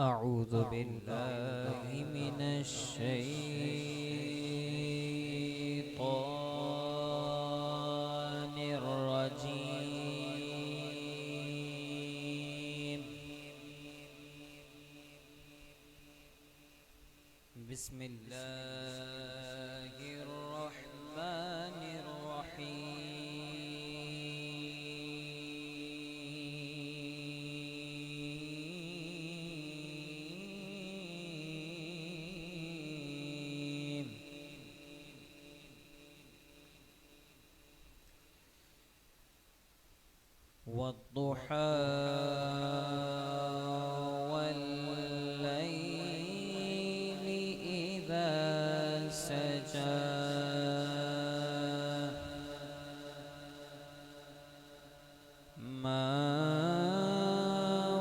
أعوذ بالله من الشيطان الرجيم. بسم الله الرحمن الرحيم. والضحى والليل إذا سجى ما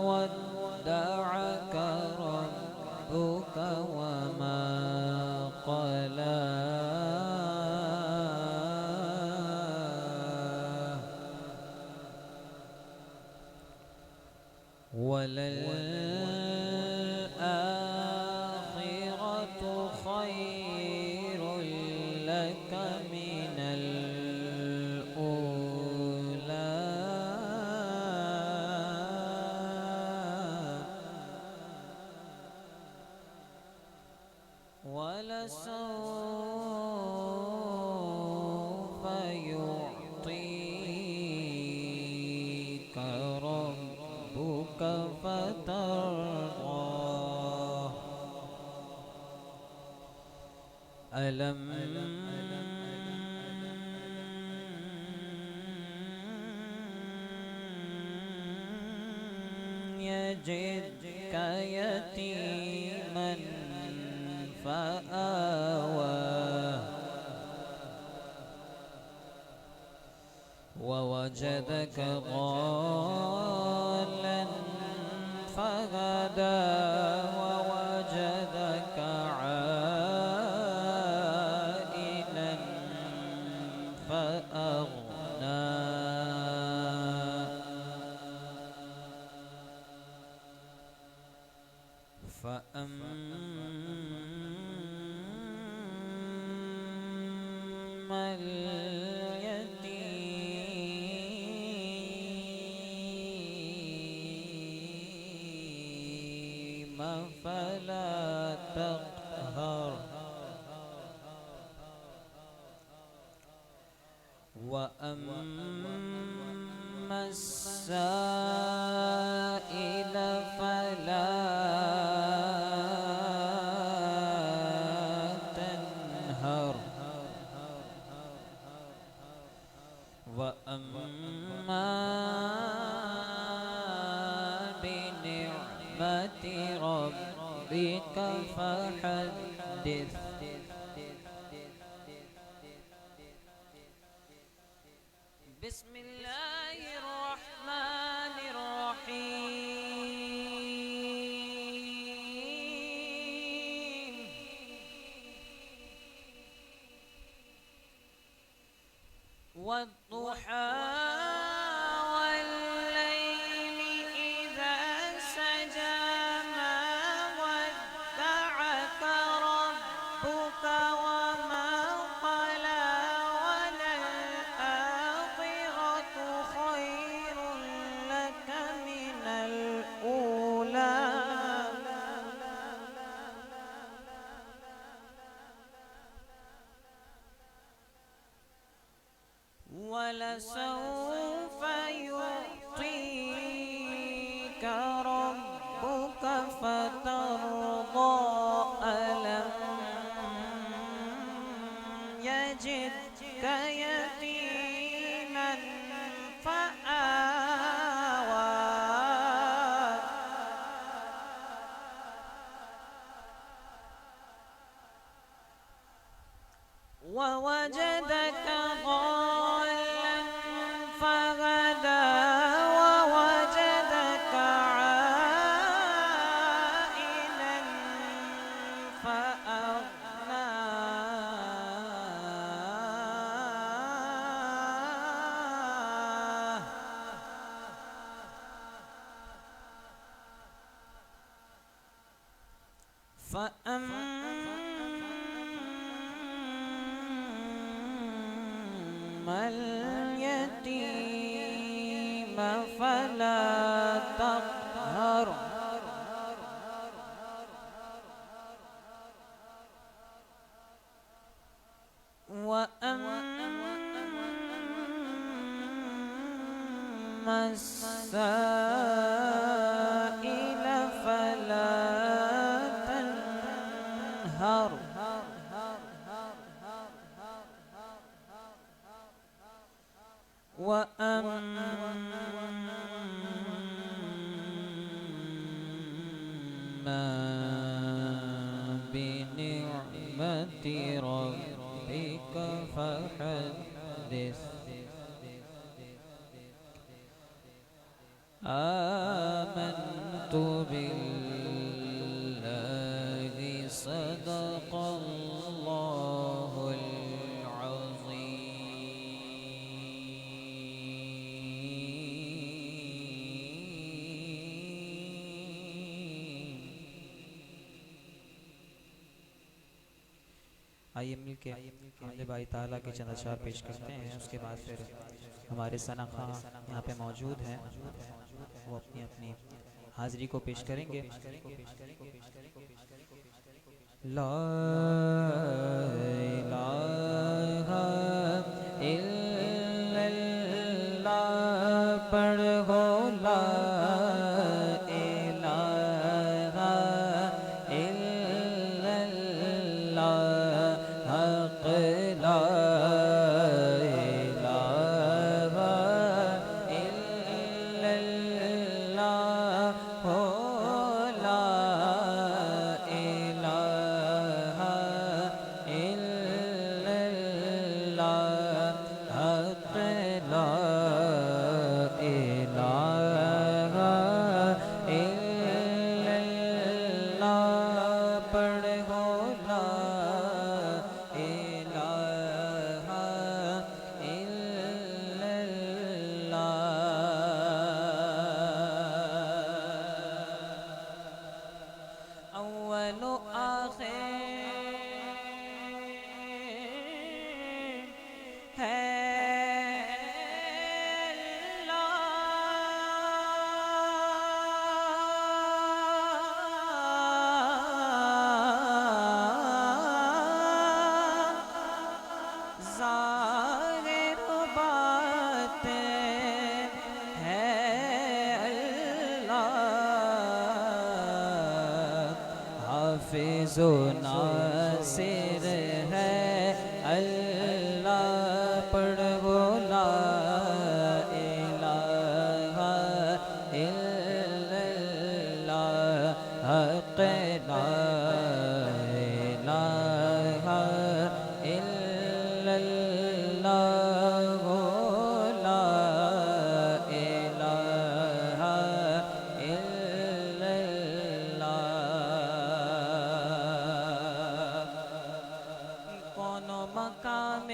ودعك ربك وما قلى وللآخرة خير لك من الأولى ولسوف يعطيك ربك فترضى. ألم يجدك يتيما فآوى ووجدك ضالا فهدى ووجدك عائلا فأغنى فأما اليتيم فلا تقهر وأما السائل فلا تنهر وأما بنعمة ربك فحدث. بسم الله الرحمن الرحيم. والضحى والليل إذا سجى ما ودعك ربك وما قلى وللآخرة خير لك من الأولى ولسوف يعطيك ربك فترضى. ألم يجدك يتيما فأما اليتيم فلا تقهر وأما السائل فلا تنهر وأما بنعمة ربك فحدث آمنت بالله صدق الله العظيم. آئیے مل کے حمد باری تعالیٰ کے چند اشعار پیش کرتے ہیں. اس کے بعد پھر ہمارے ثنا خواں یہاں پہ موجود ہیں، وہ اپنی اپنی حاضری کو پیش کریں گے. لا الہ الا اللہ پڑھو، لا الہ الا اللہ حق لا الہ الا اللہ ہو، لا الہ الا اللہ حق لا الہ الا اللہ پڑھو، لا الہ الا اللہ. اول و آخر ہے ظاہر باطن ہے اللہ، حافظ و ناصر ہے اللہ پڑھو، لا الہ الا اللہ حق لا الہ الا اللہ لا الہ الا اللہ. کون مقام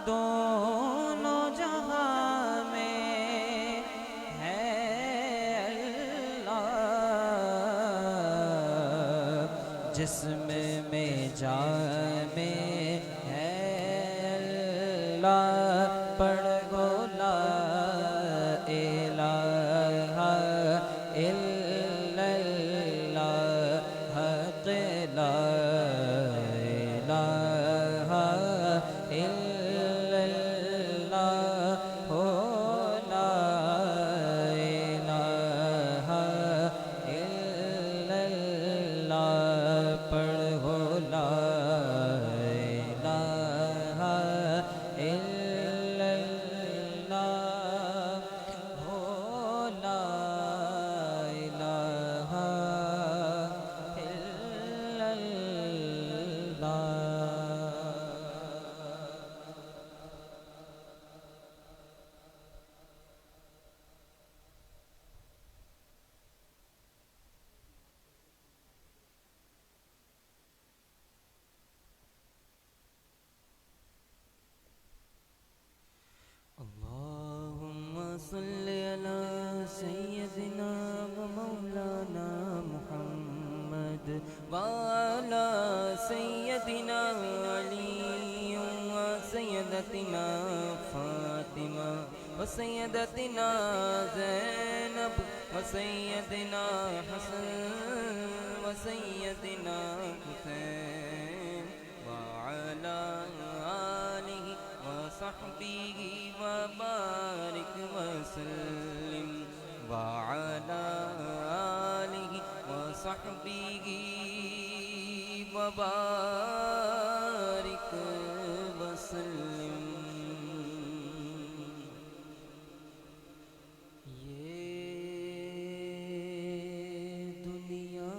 دونوں جہاں میں ہے اللہ، جسم میں جان میں ہے اللہ پڑھو، لا الہ الا اللہ حق لا الہ الا اللہ ہو، لا الہ الا اللہ پڑھو، لا الہ الا اللہ ہو، لا الہ الا اللہ. سیدتنا فاطمہ و سیدتنا زینب و سیدنا حسن و سیدنا حسین وعلی آلہ وصحبہ وبارک وسلم وعلی آلہ وصحبہ وبارک وسلم. یہ دنیا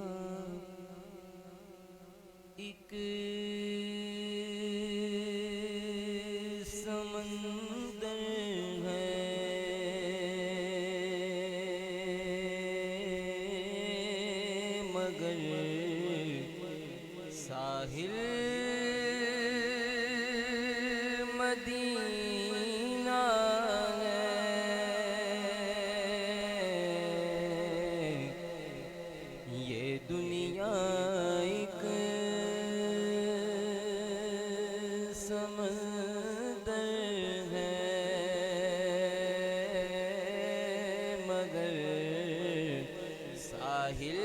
ایک سمندر ہے مگر ساحل مدینہ ہے. یہ دنیا ایک سمندر ہے مگر ساحل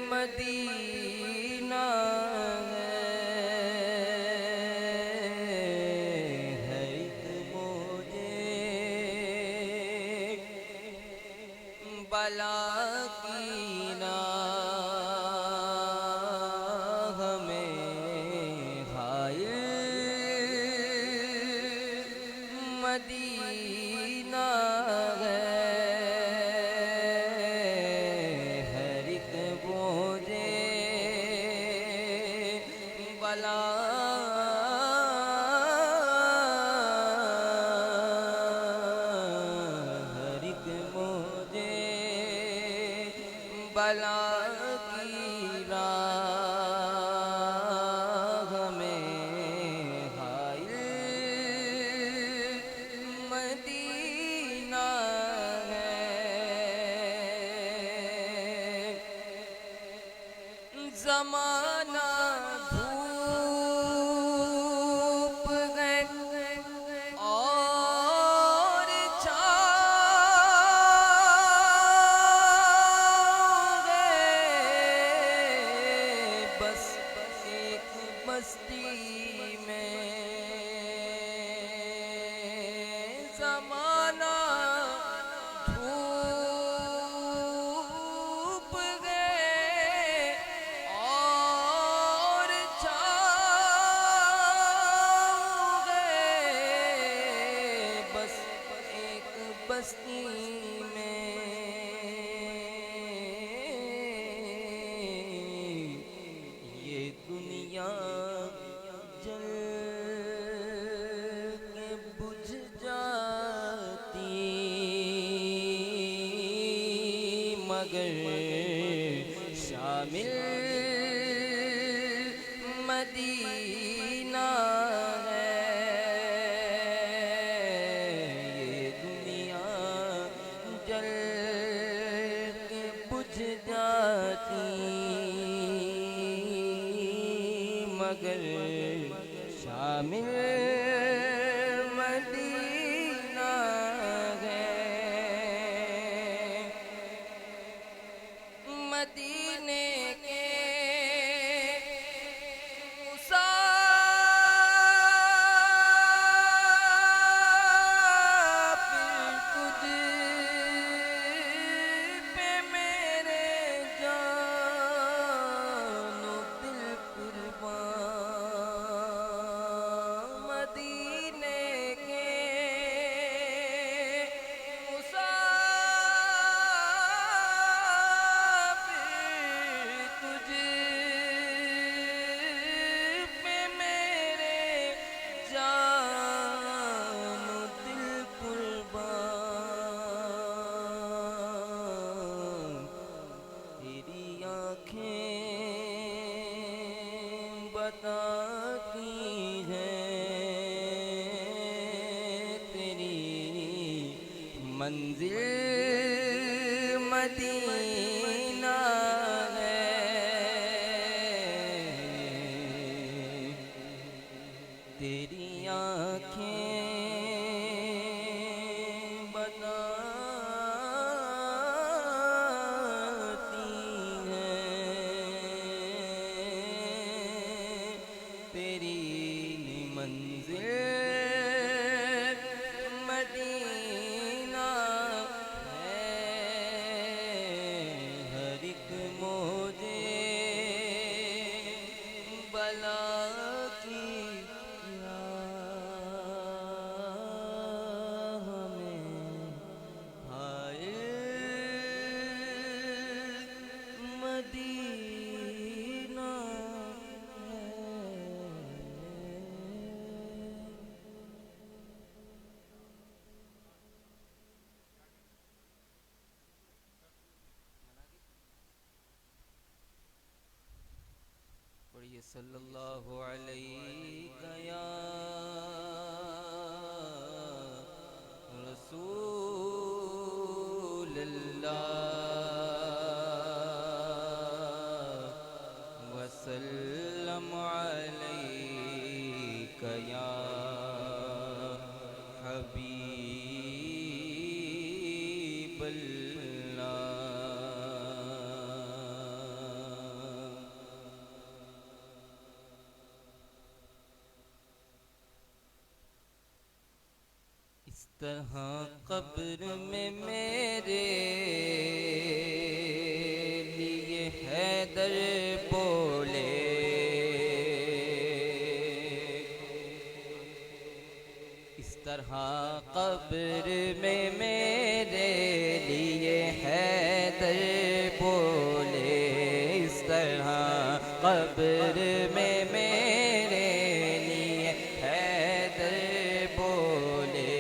مدینہ ہے ایک موجے بلا کی راہ میں حائل مدینہ ہے. ہر ایک موجے بلا ہر ایک موجے بلا کی راہ میں حائل مدینہ ہے. زمانہ دھوپ ہے اور چھاؤں ہے بس ایک بستی میں. زمانہ دھوپ ہے اور چھاؤں ہے بس ایک بستی میں. یہ دنیا جل کے بجھ جاتی مگر شامل مدینہ ہے. یہ دنیا جل کے بجھ جاتی مگر شامل مدینہ ہے. مدینے کے مسافر تجھ پہ میرے جان و دل قربان. مدینے کے مسافر تجھ پہ میرے جان و دل قربان. تیری آنکھیں بتاتی ہیں تیری منزل مدینہ ہے. تیری آنکھیں بتاتی ہیں تیری منزل مدینہ ہے ہر ایک موجے بلا کی کیا ہمیں ہائے مدینہ ہے پڑھیے صلی اللہ علیہ یا رسول اللہ وسلم علیک یا حبیب اللہ اس طرح قبر میں میرے لیے حیدر بولے اس طرح قبر میں میرے لیے حیدر بولے اس طرح قبر میں میرے لیے حیدر بولے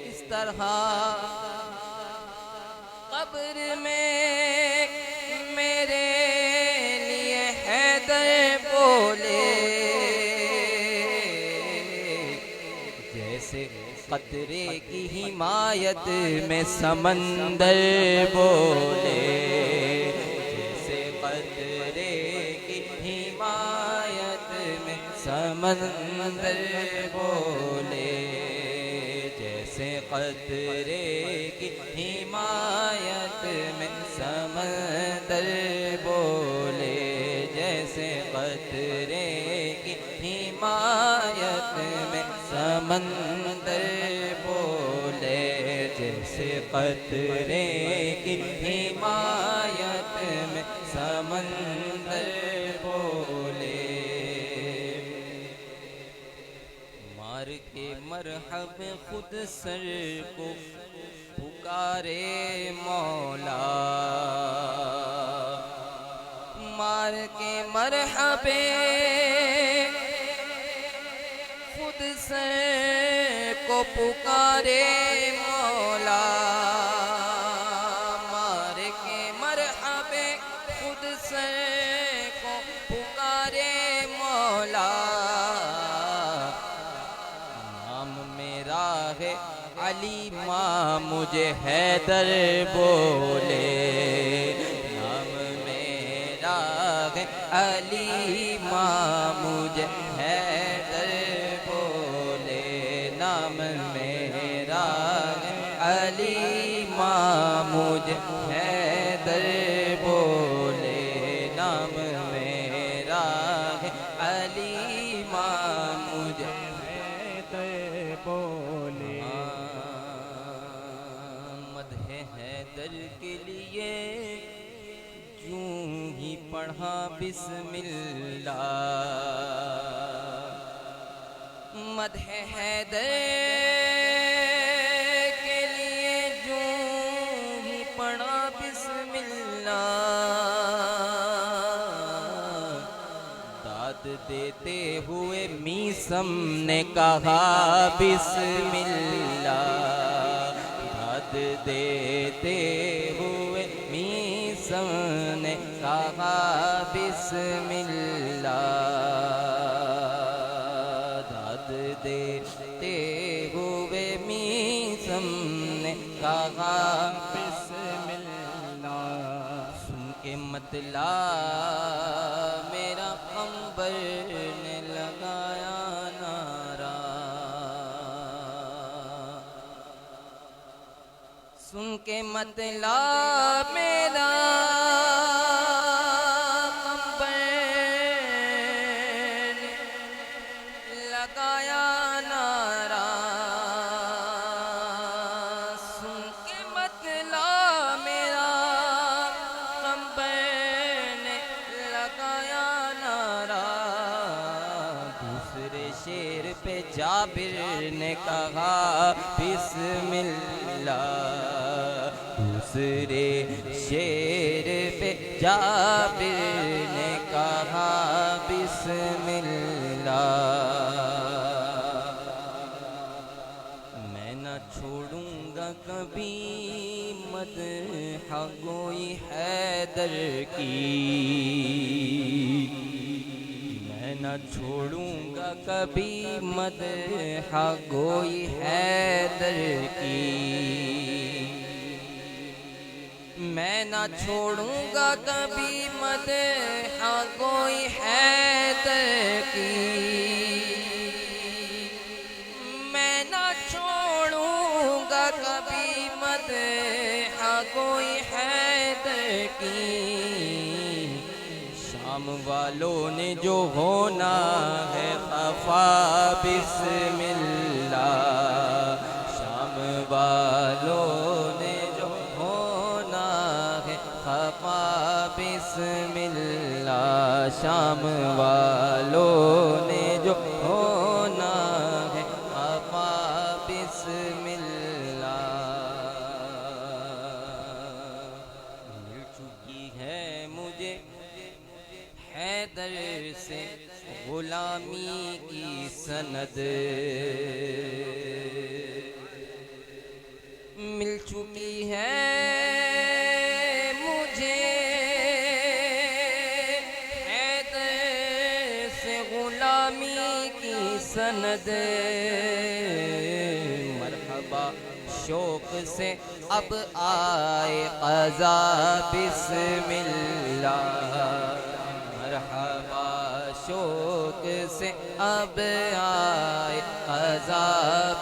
اس طرح قبر میں میرے لیے حیدر بولے جیسے قطرے کی حمایت میں سمندر بولے جیسے قطرے کی حمایت میں سمندر بولے جیسے قطرے کی حمایت میں سمندر بولے جیسے قطرے کی حمایت میں سمندر بولے جیسے قطرے کی حمایت میں سمندر بولے مار کے مرحب خود سر کو پکارے مولا مار کے مرحب خود سر کو پکارے مولا مار کے مرحب خود سر کو پکارے مولا نام میرا ہے علی ماں مجھے حیدر بولے نام میرا ہے علی ماں مجھے حیدر بولے نام میرا ہے علی ماں مجھے حیدر بولے نام میرا ہے علی ماں مجھے حیدر بولے مدح حیدر کے لیے یوں ہی پڑھا بسم اللہ مدح حیدر کے لیے یوں ہی پڑھا بسم اللہ داد دیتے ہوئے میسم نے کہا بسم اللہ داد دیتے ہوئے میسم نے کہا بسم اللہ داد دیتے ہوئے میسم نے کہا بسم اللہ سن کے مطلع میرا قمبر نے لگا مطلع میرا قمبر لگایا نعرہ سن کے مطلع میرا قمبر نے لگایا نعرہ دوسرے شیر پہ جابر نے کہا بسم اللہ دوسرے شیر پہ جابر نے کہا بسم اللہ میں نہ چھوڑوں گا کبھی مدح گوئی حیدر کی میں نہ چھوڑوں گا کبھی مدح گوئی حیدر کی میں نہ چھوڑوں گا کبھی مدح گوئی حیدر کی میں نہ چھوڑوں گا کبھی مدح گوئی حیدر کی شام والوں نے جو ہونا ہے خفا بسم اللہ شام والوں نے جو ہونا ہے خفا بسم اللہ شام والوں نے جو ہونا ہے خفا بسم اللہ مل چکی ہے مجھے حیدر سے غلامی کی سند مل چکی ہے مجھے حیدر سے غلامی کی سند مرحبا شوق سے اب آئے قضا بسم اللہ مرحبا شوق سے اب آئے قضا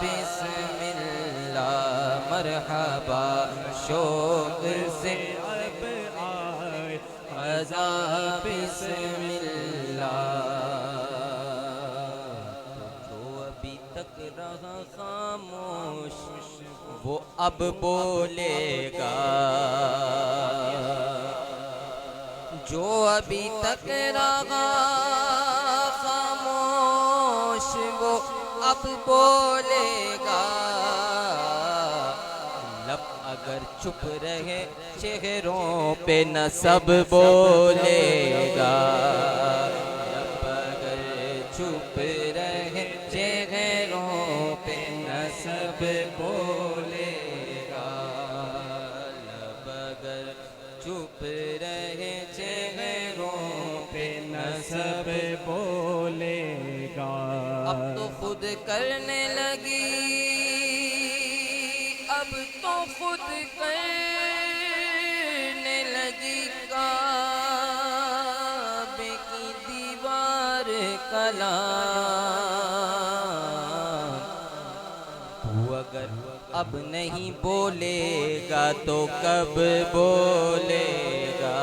بسم اللہ مرحبا شوق سے اب آئے قضا بسم اللہ جو ابھی تک رہا خاموش وہ اب بولے گا جو ابھی تک رہا خاموش وہ اب بولے گا لب اگر چپ رہے چہروں پہ نہ سب بولے گا لب اگر چپ رہے چہروں پہ نہ سب بولے گا لب اگر چپ رہے چہروں پہ نہ سب بولے گا اب تو خود کرنے لگی اب تو خود کرنے لگی کعبے کی دیوار کلام تو اگر اب نہیں بولے گا تو کب بولے گا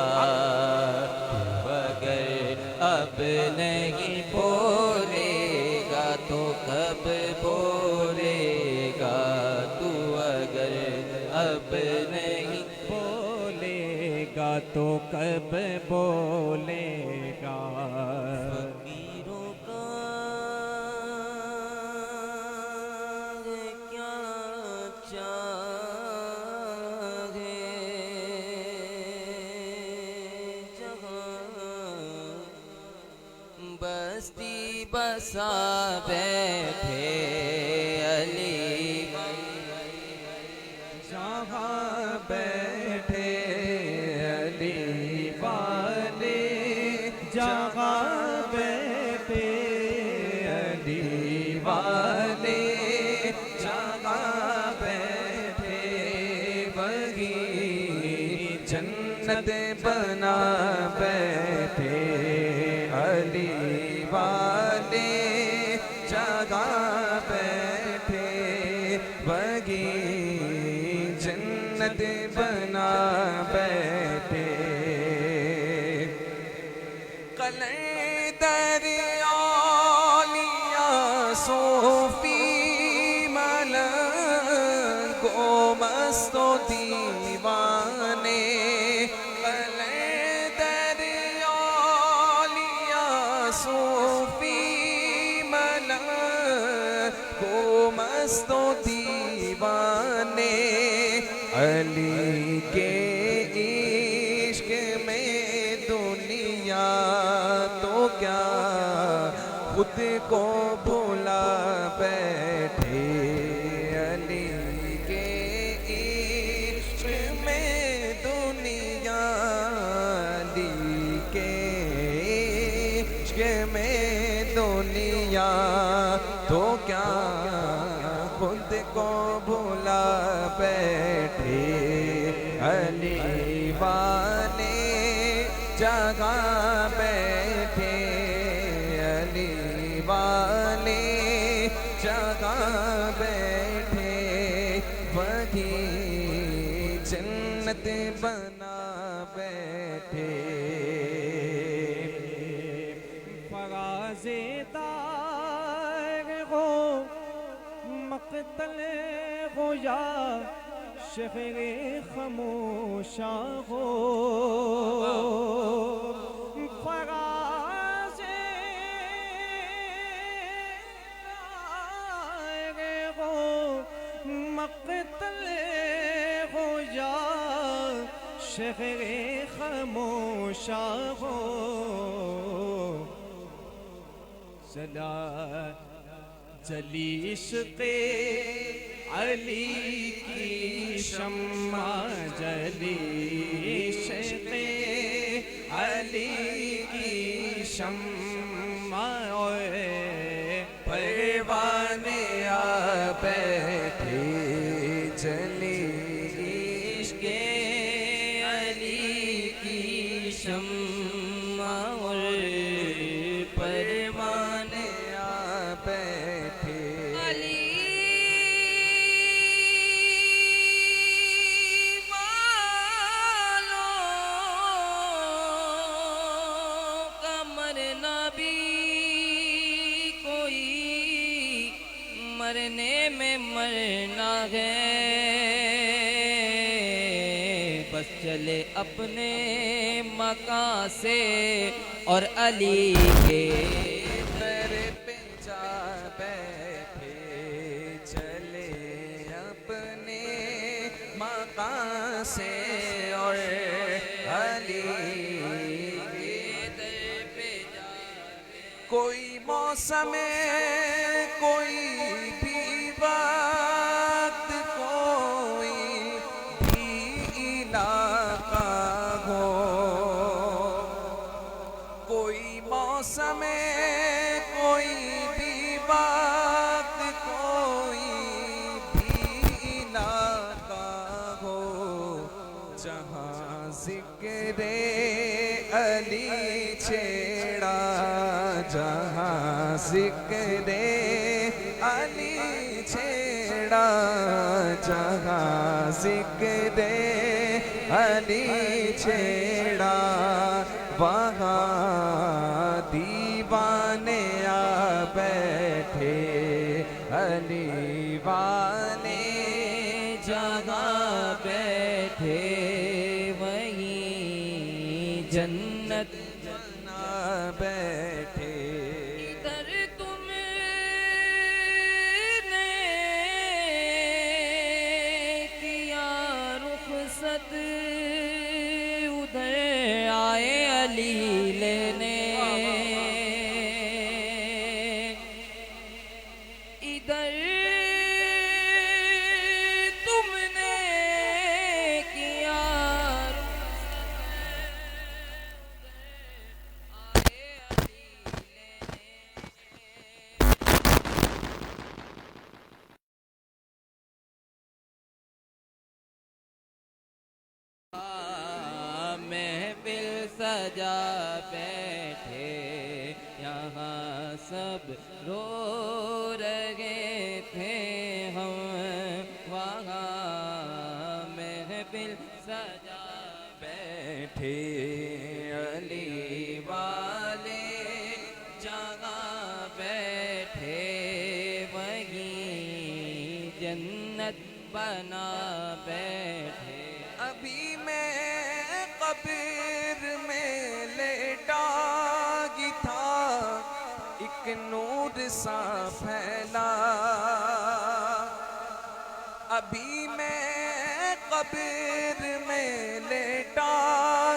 تو اگر اب نہیں بولے گا تو کب بولے گا تو اگر اب نہیں بولے گا تو کب بولے گا فقیروں کا کیا چاہے جہاں بستی بسا بیٹھے علی جہاں بیٹھے علی والے جہاں بیٹھے علی والے جہاں بیٹھے وہی جنت بنا بیٹھے علی والے جگہ بیٹھے وہی جنت بنا قلندر اولیاء صوفی ملنگ و مست و دیوانے قلندر اولیاء صوفی ملنگ و مست و دیوانے علی کے عشق میں دنیا تو کیا خود کو بھلا بیٹھے علی کے عشق میں دنیا علی کے عشق میں دنیا تو کیا خود کو بھلا بیٹھے علی والے جگہ بیٹھے علی والے جگہ بیٹھے وہی جنت بنا بیٹھے فراز دار ہو مقتل ہو یا شہر خاموشاں ہو فراز دار ہو مقتل ہو یا شہر خاموشاں ہو صدا جلی عشق علی کی شمع جلی عشق علی کی شمع پروانے آ بیٹھے جلی عشق علی کی شمع اور پروانے آ بیٹھے علی والوں کا مرنا بھی کوئی مرنے میں مرنا ہے بس چلے اپنے مکان سے اور علی کے در پہ جا بیٹھے چلے اپنے مقام سے اور علی کے در پہ جا کوئی موسم کوئی بھی وقت کوئی بھی علاقہ ہو کوئی موسم کوئی بھی وقت کوئی بھی علاقہ ہو جہاں ذکر علی چھیڑا جہاں ذکر علی چھیڑا جہاں ذکر علی چھیڑا وہاں دیوانے آ بیٹھے علی والے جگہ بیٹھے وہیں جنت بنا بیٹھے ادھر تم نے کیا رخصت ادھر آئے علی لینے ادھر تم نے کیا محفل سجا بیٹھے یہاں سب رو رہے تھے ہم وہاں محفل سجا بیٹھے علی والے بنا بیٹھے ابھی میں قبر میں لیٹا گی تھا ایک نور سا پھیلا ابھی میں قبر میں لیٹا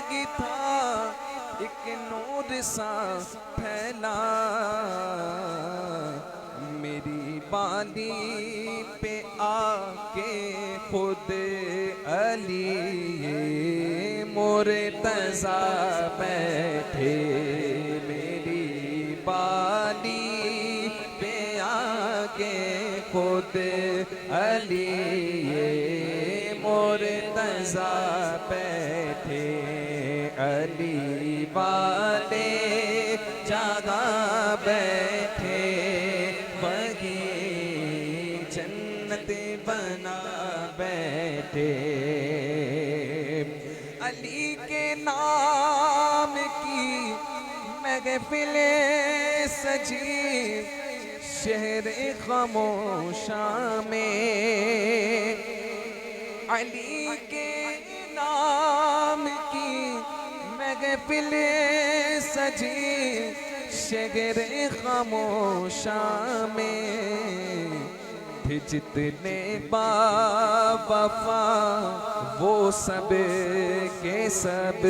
گی تھا ایک نور سا پھیلا میری بالی پہ آ کے خود علی مرتضیٰ بیٹھے میری بالی پہ آ کے خود علی مرتضیٰ بیٹھے علی والے جگہ بیٹھے وہی جنت بنا بیٹھے علی کے نام کی محفل سجی شہر خاموشاں میں علی کے نام کی محفل سجی شہر خاموشاں میں تھے جتنے با وفا وہ سب کے سب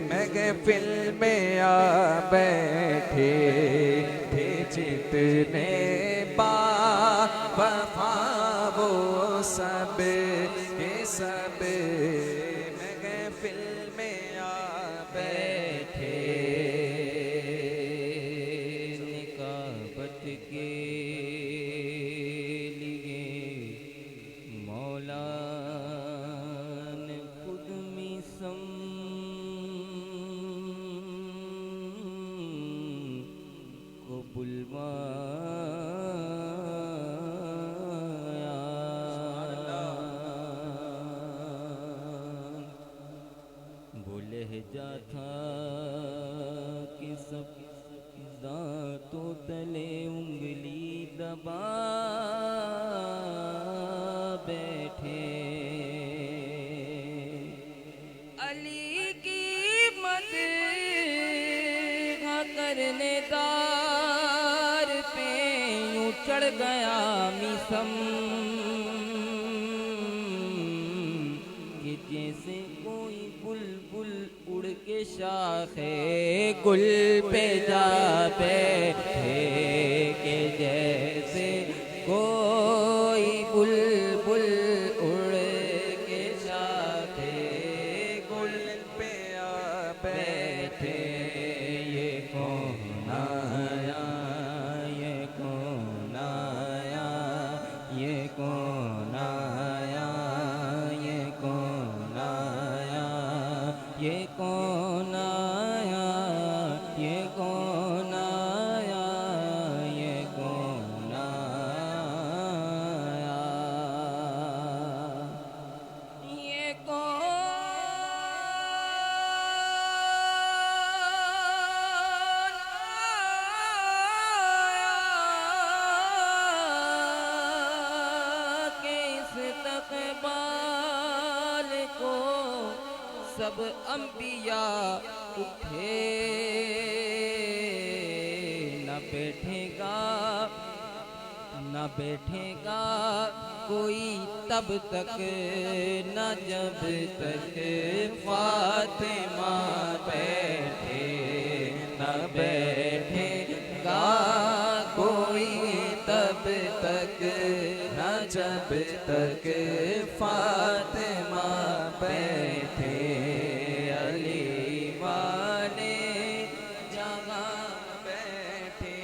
محفل میں آ بیٹھے تھے جتنے با وفا وہ سب کے سب محفل میں آ بیٹھے نکابت کے لیے مولا نے خود میسم کو بلوایا وہ لہجہ تھا کہ سب دانتوں تلے انگلی دبا بیٹھے علی کی مدح کرنے دار پہ یوں چڑھ گیا میسم کہ جیسے کوئی بلبل اڑ کے شاخ گل پہ جا بیٹھے کہ جیسے کوئی بلبل اڑ کے شاخ گل پہ آ بیٹھے یہ کون آیا یہ کون آیا یہ کون آیا یہ کون آیا یہ کون آیا یہ کون آیا یہ کون آیا یہ کون آیا کہ اس استقبال کو سب انبیاء اٹھے نہ بیٹھے گا کوئی تب تک نہ جب تک فاطمہ بیٹھے نہ بیٹھے گا کوئی تب تک نہ جب تک فاطمہ بیٹھے علی والے جگہ بیٹھے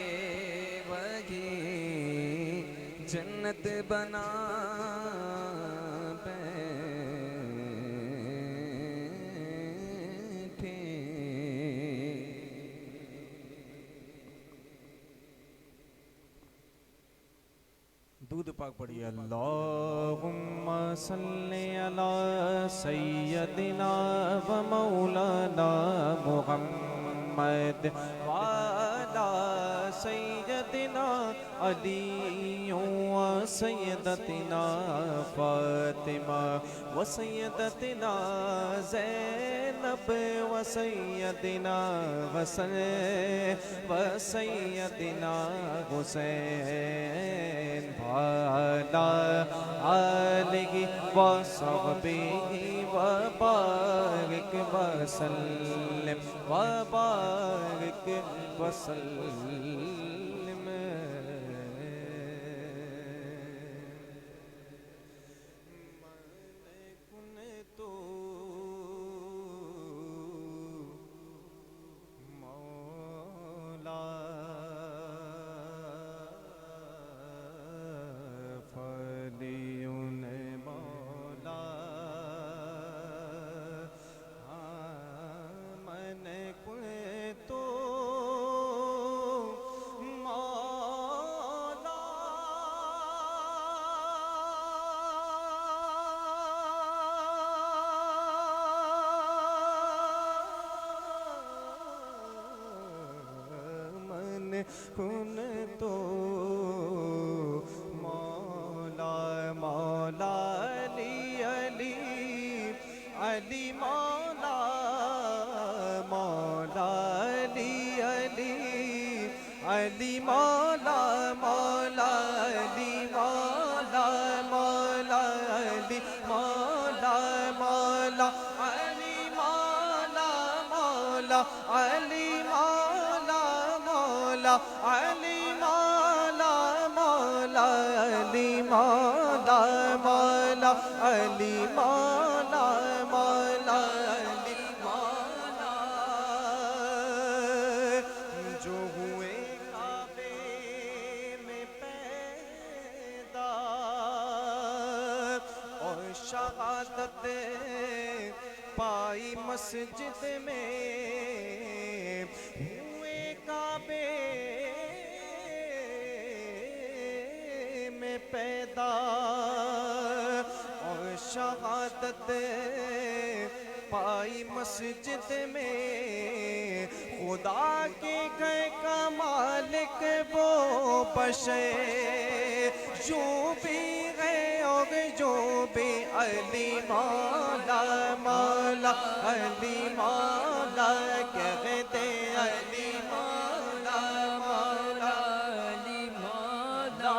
وہی جنت بنا بیٹھے دودھ پاک پڑھیے اللہم صلی علی سیدنا و مولانا محمد وعلی على سيدنا علي وسيدتنا فاطمة وسيدتنا زينب وسيدنا وسيدنا حسين وعلى آله وصحبه وبارك وسلم وبارك وسلم كنت مولا فلي مولا من كنت كنت مولا مولا علی علی علی مولا مولا علی علی علی مولا مولا علی مولا مولا علی مولا مولا علی مولا مولا علی مولا مولا علی مولا مولا علی مولا مولا علی مولا مولا علی مولا جو ہوئے کعبے میں پیدا اور شہادت پائی مسجد میں ہوئے کعبے میں پیدا اور شہادت پائی مسجد میں خدا کے گھر کا مالک وہ بشر جو بھی ہے اور جو بھی علی مولا مولا علی مولا کہتے علی مولا مولا علی مولا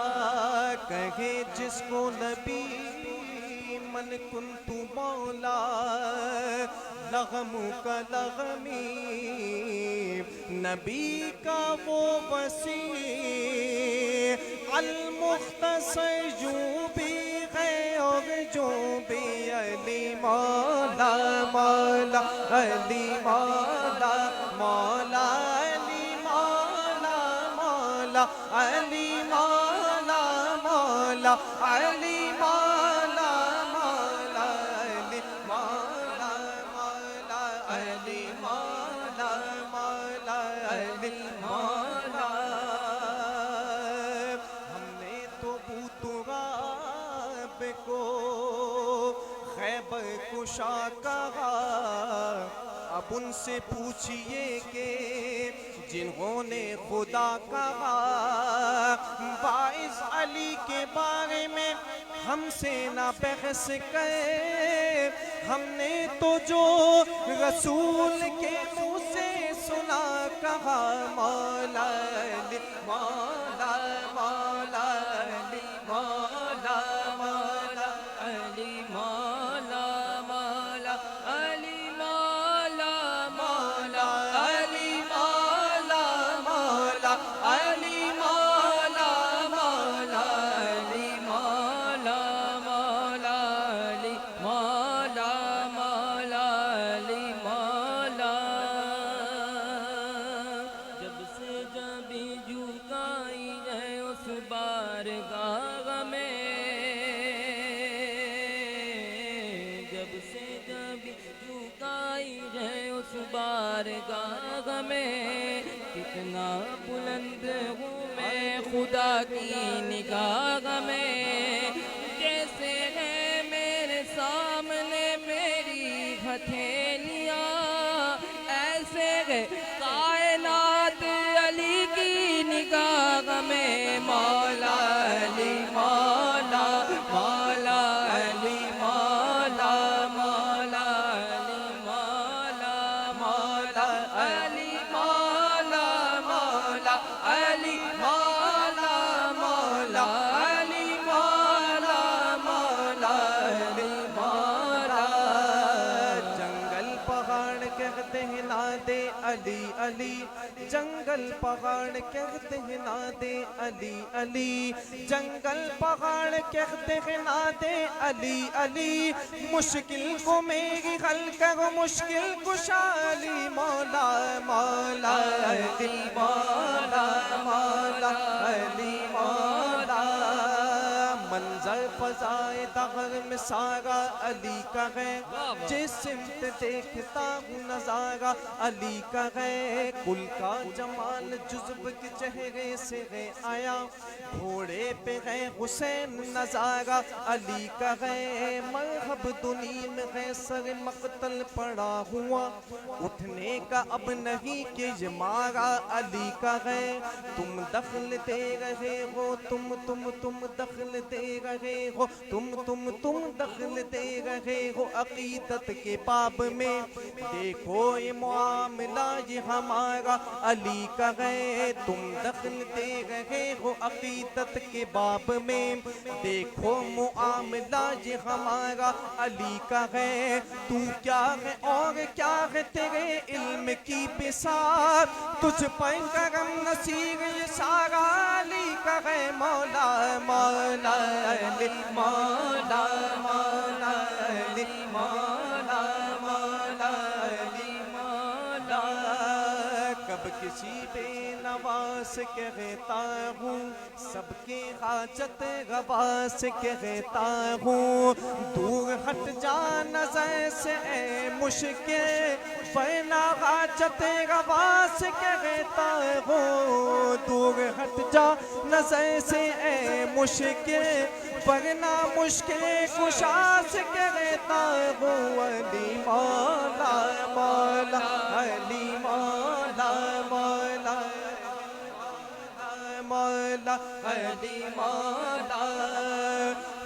کہے جس کو نبی من کنت مولا لغم کا لغمی نبی کا وہ وسیع المختصر جو بھی ہے اور جو بھی علی مولا مولا علی مولا مولا علی مولا مولا علی مولا مولا علی مولا مولا علی مولا مولا علی مولا مولا علی مولا ہم نے تو بوتغاب کو خیبر کشا کہا اب ان سے پوچھئے کہ جنہوں نے خدا کہا باعث علی کے بارے میں ہم سے نہ بحث کرے ہم نے تو جو رسول کے منہ سے سنا کہا مولا علی مولا مولا علی مولا مولا علی مولا مولا علی مولا مولا علی مولا مولا علی مولا مولا علی مولا مولا علی مولا مولا علی مولا جب سے جب جھکائی ہے اس بارگاہ میں جب سے جب جھکائی ہے اس بارگاہ میں کتنا بلند ہوں میں خدا کی نگاہ میں جیسے ہے میرے سامنے میری ہتھیلیاں ایسے ہے کائنات علی علی جنگل پہاڑ کہتے ہیں نادے علی علی جنگل پہاڑ کہتے ہیں نادے علی علی مشکل کو میری حل کرو مشکل کشا علی مولا مولا علی مولا مولا علی مولا منظر فضائے دہر میں سارا علی کا ہے جس سمت دیکھتا ہوں نظارہ علی کا ہے کل کا جمال جذب کے چہرے سے ہے آیا گھوڑے پہ ہے حسین نظارہ علی کا ہے مرحب دنی میں ہے سر مقتل پڑا ہوا اٹھنے کا اب نہیں کہ یہ مارا علی کا ہے تم دخل دے رہے ہو تم دخل دے رہے ہو تم دخل دے رہے ہو عقیدت کے باب میں دیکھو یہ معاملہ یہ ہمارا علی کا ہے تم دخل دے رہے ہو عقیدت کے باب میں دیکھو معاملہ یہ ہمارا علی کا ہے تو کیا ہے اور کیا ہے تیرے علم کی بساط تجھ پر کرم نصیر یہ سارا علی کا ہے مولا مولا علی مولا مولا علی مولا مولا علی مولا کب کسی بے نواز کہتا ہوں سب کی حاجت روا سے کہتا ہوں دور ہٹ جا نظر سے اے مشکل ورنہ حاجت روا سے کہتا ہوں دور ہٹ جا نظر سے اے مشکل ورنہ مشکل کشا سے کہتا ہوں علی مولا مولا علی مولا مولا مولا علی مولا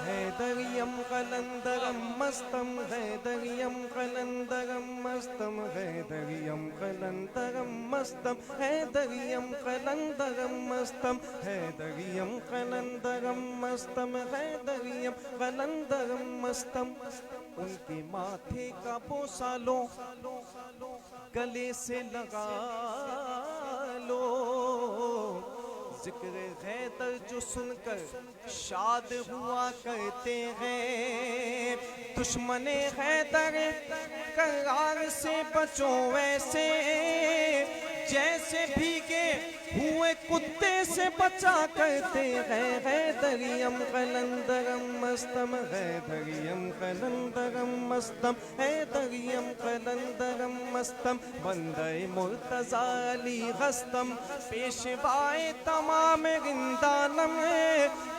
حیدریم قلندرم مستم حیدریم قلندرم مستم حیدریم قلندرم مستم حیدریم قلندرم مستم حیدریم قلندرم مستم حیدریم قلندرم مستم ان کے ماتھے کا بوسہ لو گلے سے لگا لو ذکر حیدر جو سن کر شاد ہوا کرتے ہیں دشمن حیدر قرار سے بچو ویسے جیسے بھیگے ہوئے کتے سے بچا کرتے ہیں حیدریم قلندرم مستم حیدریم قلندرم مستم حیدریم قلندرم مستم بندہ مرتضی علی غستم پیشوائے تمام رندانم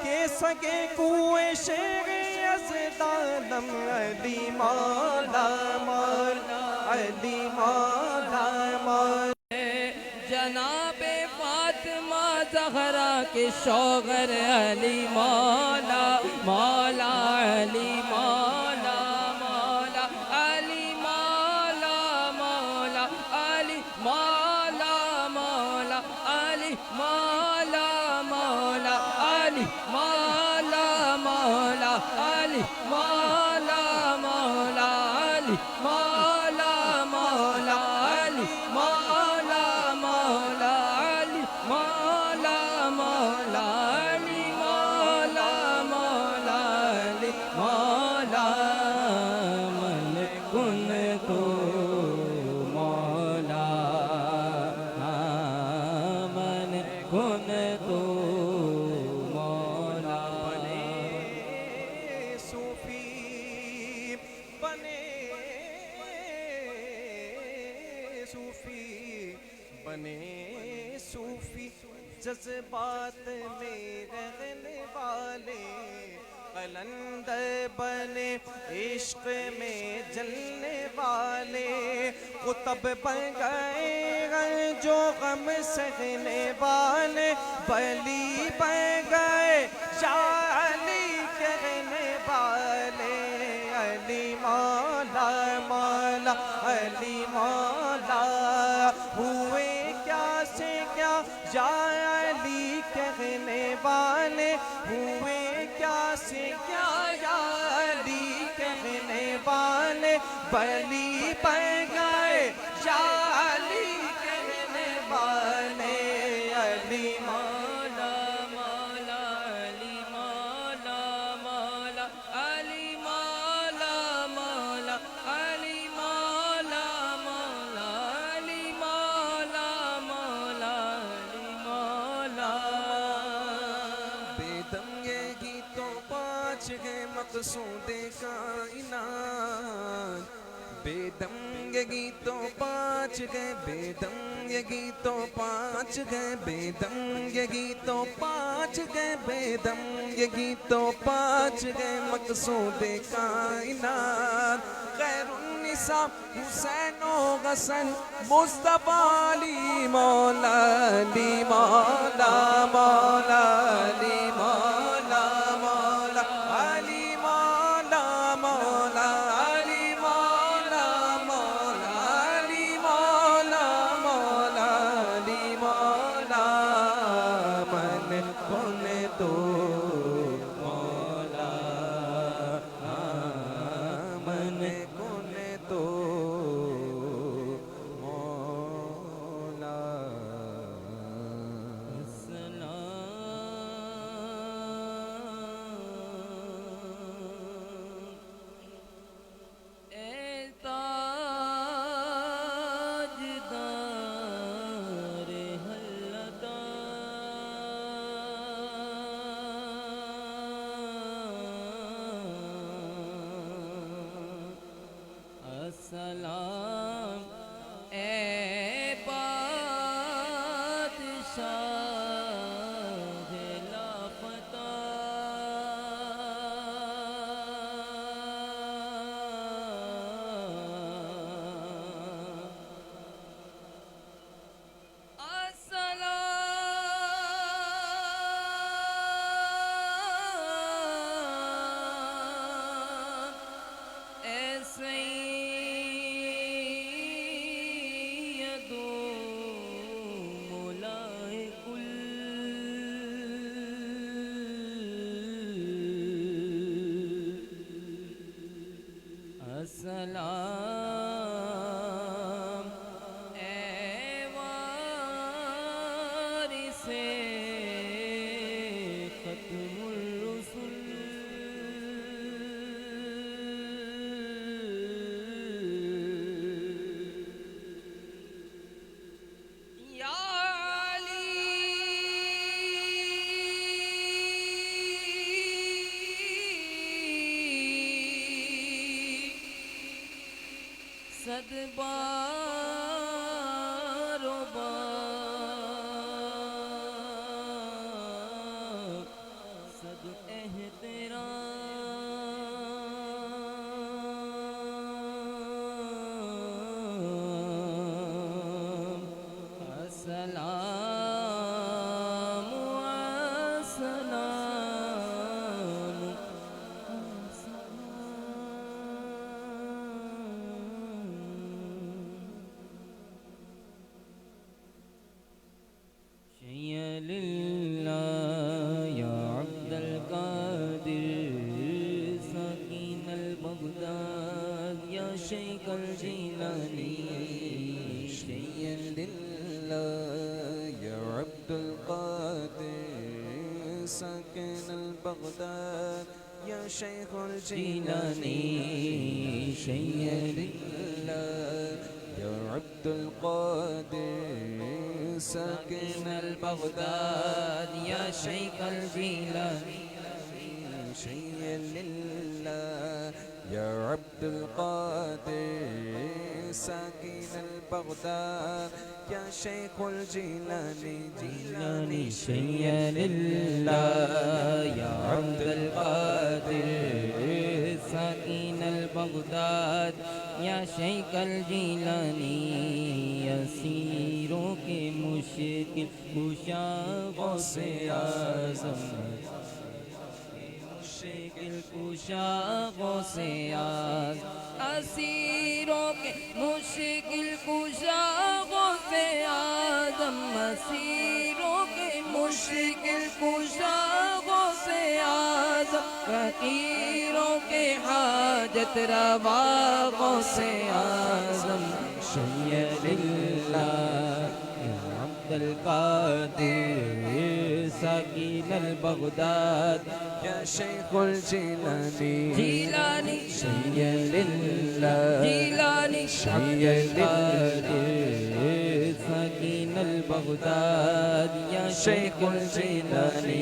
کے سگے کوئے شیر یزدانم علی مولا مولا علی مولا مولا جناب فاطمہ زہرا کے شوہر علی مولا مولا علی مولا مولا علی مولا مولا علی مولا مولا علی مولا مولا علی مولا مولا علی مولا مولا علی مولا مولا علی مولا مولا علی مولا مولا علی مولا مولا علی مولا من کن تو مولا من کن تو مولا بنے صوفی بنے صوفی بنے صوفی جذبات میں رہنے والے قلندر بنے عشق میں جلنے والے قطب بن گئے جو غم سہنے والے ولی بن گئے شاہ علی کہنے والے علی مولا مولا علی مولا ہوئے کیا سے کیا یا علی کہنے والے ہوئے کیا سے کیا یا علی کہنے والے ولی بن گئے یا علی کہنے علی مولا مولا علی مولا مولا علی مولا مولا علی مولا مولا علی مولا مولا علی مولا بیدم یہی تو پانچ ہے مقصود کائنات بیدم یہی تو پانچ ہے بیدم یہی تو پانچ ہے بیدم یہی تو پانچ ہے بیدم یہی تو پانچ ہے مقصود کائنات خیر النساء حسین و حسن مصطفیٰ علی مولا علی مولا مولا علی مولا مولا علی مولا مولا علی مولا مولا علی مولا مولا علی مولا من کن تو مولا من کن تو مولا اے تاجدار السلام اے بادشاہ لاپتہ السلام اے سید مولائے کل السلام اے وارث ختم الرسل یا علی صد بار و بار صد احترام السلام السلام شيا لله يا عبد القادر ساكن البغداد يا شيخ الجيلاني شيئا لله يا عبد القادر ساكن البغداد يا شيخ الجيلاني شيئا لله يا عبد القادر ساكن البغداد يا شيخ الجيلاني شيئا لله يا عبد القادر ساكن البغداد يا شيخ الجيلاني جيلاني شيئا لله يا عبد القادر ساكن البغداد يا شيخ الجيلاني يسيروں کے مشکل کشا غوث اعظم مشکل کشا غوث اعظم اسیروں کے مشکل کشا غوث اعظم اسیروں کے مشکل کشا غوث اعظم فقیروں کے حاجت روا غوث اعظم شیع للہ یا عبد عبد القادر ساکن البغداد یا شیخ الجیلانی جیلانی شیع للہ جیلانی عبد القادر ساکن البغداد یا شیخ الجیلانی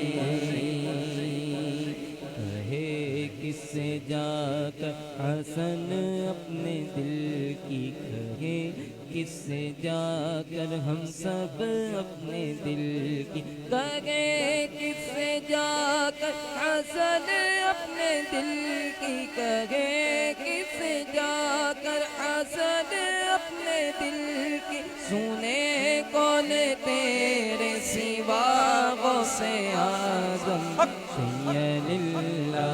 کس سے جا کر حسن اپنے دل کی کہے کس سے جا کر ہم سب اپنے دل کی کہے کس سے جا کر حسن اپنے دل کی کہے کس سے جا کر حسن اپنے دل کی سنے کون تیرے سوا غوث اعظم شیع للہ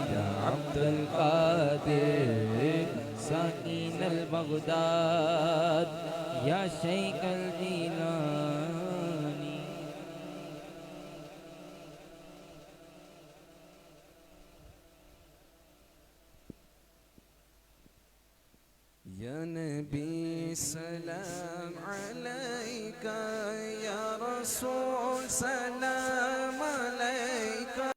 یا عبد القادر ساکن البغداد یا شیخ الجیلانی یا نبی سلام علیکہ یا رسول سلام علیکہ